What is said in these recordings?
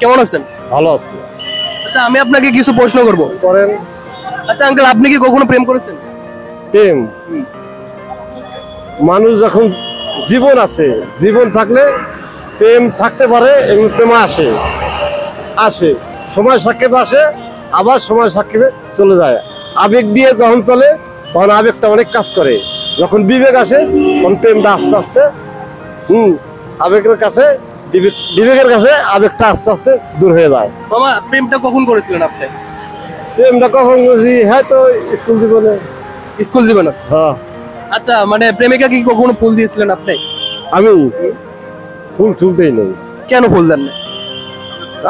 কেমন আছেন? ভালো আছি। আচ্ছা আমি আপনাকে কিছু প্রশ্ন করব। করেন। আচ্ছা আঙ্কেল, আপনি কি কখনো প্রেম করেছেন? প্রেম, মানুষ যখন জীবন আছে, জীবন থাকলে প্রেম থাকতে পারে এবং প্রেম আসে আসে সময় সাক্ষেপে আসে, আবার সময় সাক্ষেপে চলে যায়। আবেগ দিয়ে যখন চলে তখন আবেগটা অনেক কাজ করে, যখন বিবেক আসে তখন প্রেমটা আস্তে আস্তে আবেগের কাছে বিবেকের কাছে আবেগটা আস্তে আস্তে দূর হয়ে যায়। মামা প্রেমটা কখন করেছিলেন আপনি? প্রেমটা কখন বুঝি, হ্যাঁ তো স্কুল জীবনে। স্কুল জীবনে? হ্যাঁ। আচ্ছা মানে প্রেমিকা কি কখনো ফুল দিয়েছিলেন আপনি? আমি ফুল তুলতেই নেই। কেন ফুল দেন না?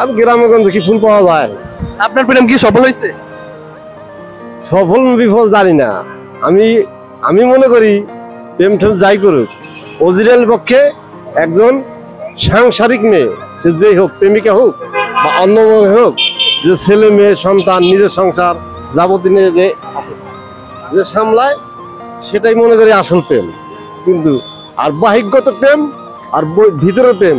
আমি গ্রামেগঞ্জে কি ফুল পাওয়া যায়? আপনার প্রেম কি সফল হয়েছে? সফল বিফল জানি না। আমি মনে করি প্রেম টেম যাই করুক, অরিজিনাল পক্ষে একজন সাংসারিক মেয়ে, সে যেই হোক, প্রেমিকা হোক বা অন্য হোক, যে ছেলে মেয়ে সন্তান নিজের সংসার যাবতীয় যে সামলায়, সেটাই মনে করি আসল প্রেম। কিন্তু আর বাহিকগত প্রেম আর ভিতরের প্রেম,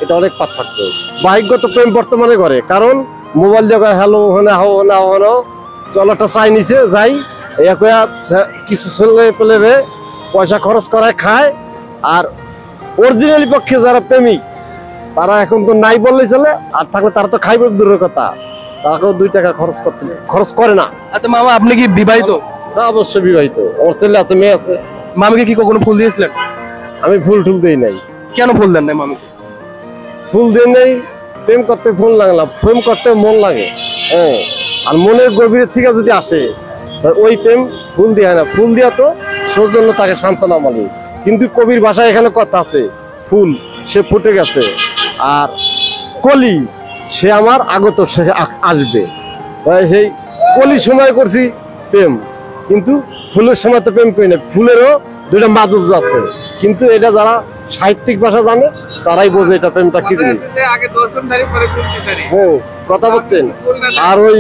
এটা অনেক পার্থক্য। বাহিকগত প্রেম বর্তমানে করে, কারণ মোবাইল দিয়ে হ্যালো ওখানে হাও না ওখানে চলাটা চাই নিচে যাই, কিছু ছেলে পেলে পয়সা খরচ করায় খায়। আর অরিজিনালি পক্ষে যারা প্রেমিক, তারা এখন তো নাই বললেই চলে, আর থাকলে তারা তো খাইবে দূরের কথা, তারা কেউ 2 টাকা খরচ করে না। আচ্ছা মামা, আপনি কি বিবাহিত? না, অবশ্যই বিবাহিত। আমার ছেলে আছে, মেয়ে আছে। মামিকে কি কখনো ফুল দিয়েছিলেন? আমি ফুল টুল দেই নাই। কেন ফুল দেন নাই মামি? ফুল দিয়ে নেই, প্রেম করতে ফুল লাগে না, প্রেম করতে মন লাগে। হ্যাঁ, আর মনের গভীরের থেকে যদি আসে ওই প্রেম ফুল দেওয়া না। ফুল দেওয়া তো সৌজন্য, তাকে সান্ত্বনা বলে। কিন্তু কবির ভাষায় এখানে কথা আছে, ফুল সে ফুটে গেছে, আর কলি সে আমার আগত, সে আসবে। সেই কলি সময় করছি প্রেম, কিন্তু ফুলের সময় তো প্রেম করি না। ফুলেরও 2টা মাধুর্য আছে, কিন্তু এটা যারা সাহিত্যিক ভাষা জানে তারাই বোঝে এটা প্রেমটা কি জিনিস। কথা বলছেন। আর ওই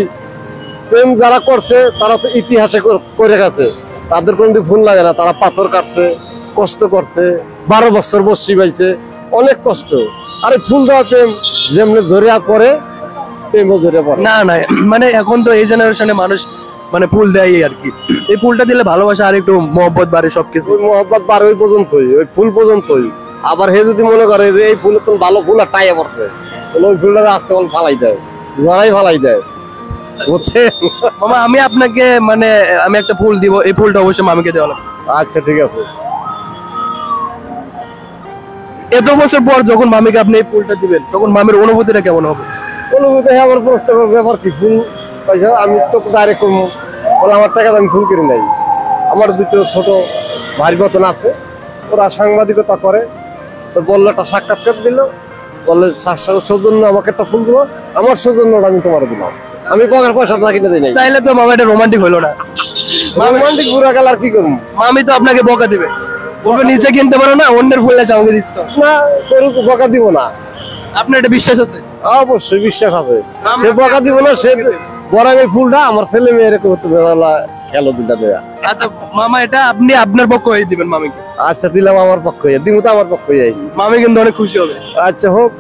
প্রেম যারা করছে তারা তো ইতিহাসে করে গেছে, তাদের কোনো ফুল লাগে না। তারা পাথর কাটছে, কষ্ট করছে, 12 বছর বসি পাইছে, অনেক কষ্ট। আরে ফুল দেওয়া প্রেম যেমনি জড়িয়া পড়ে, প্রেমও জড়িয়ে পড়ে। না না, মানে এখন তো এই জেনারেশনে মানুষ মানে ফুল দেয় আর কি। এই ফুলটা দিলে ভালোবাসা আর একটু মহব্বত বাড়ে, সবকিছু মহব্বত বাড়ে ওই পর্যন্তই, ওই ফুল পর্যন্তই। আবার হে যদি মনে করে যে এই ফুল তো ভালো ফুল আর টাইয়া পড়ছে, ওই ফুলটা আস্তে বল ফালাই দেয়, জড়াই ফালাই দেয়, বুঝছেন? মামা আমি আপনাকে মানে আমি একটা ফুল দিব, এই ফুলটা অবশ্যই মামিকে দেওয়া লাগবে। আচ্ছা ঠিক আছে। এত বছর পর যখন মামিকে আপনি এই ফুলটা দিবেন, তখন মামির অনুভূতিটা কেমন হবে? অনুভূতি আমার প্রশ্ন করবে ব্যাপার কি, ফুল পয়সা আমি তো ডাইরেক্ট করবো, বলে আমার টাকা আমি ফুল কিনে নাই। আমার 2টো ছোট ভাই মতন আছে, ওরা সাংবাদিকতা করে, তো বললো একটা সাক্ষাৎকার দিল, বললে সৌজন্য আমাকে একটা ফুল দিল, আমার সৌজন্যটা আমি তোমার দিলাম, আমি পকেট পয়সা না কিনে দিই নাই। তাইলে তো মামা এটা রোমান্টিক হইলো না। রোমান্টিক ঘুরা গেল আর কি করবো? মামি তো আপনাকে বকা দিবে, বলবে নিজে কিনতে পারো না, অন্যের ফুল আছে আমাকে দিচ্ছ না, করুক, বকা দিব না। আপনার এটা বিশ্বাস আছে? অবশ্যই বিশ্বাস আছে, সে বকা দিব না। সে বরং এই ফুলটা আমার ছেলে মেয়ের করতে খেলো দুটা দেয়া। আচ্ছা মামা, এটা আপনি আপনার পক্ষ হয়ে দিবেন মামিকে? আচ্ছা দিলাম, আমার পক্ষ হয়ে দিব তো, আমার পক্ষ হয়ে। মামি কিন্তু অনেক খুশি হবে। আচ্ছা হোক।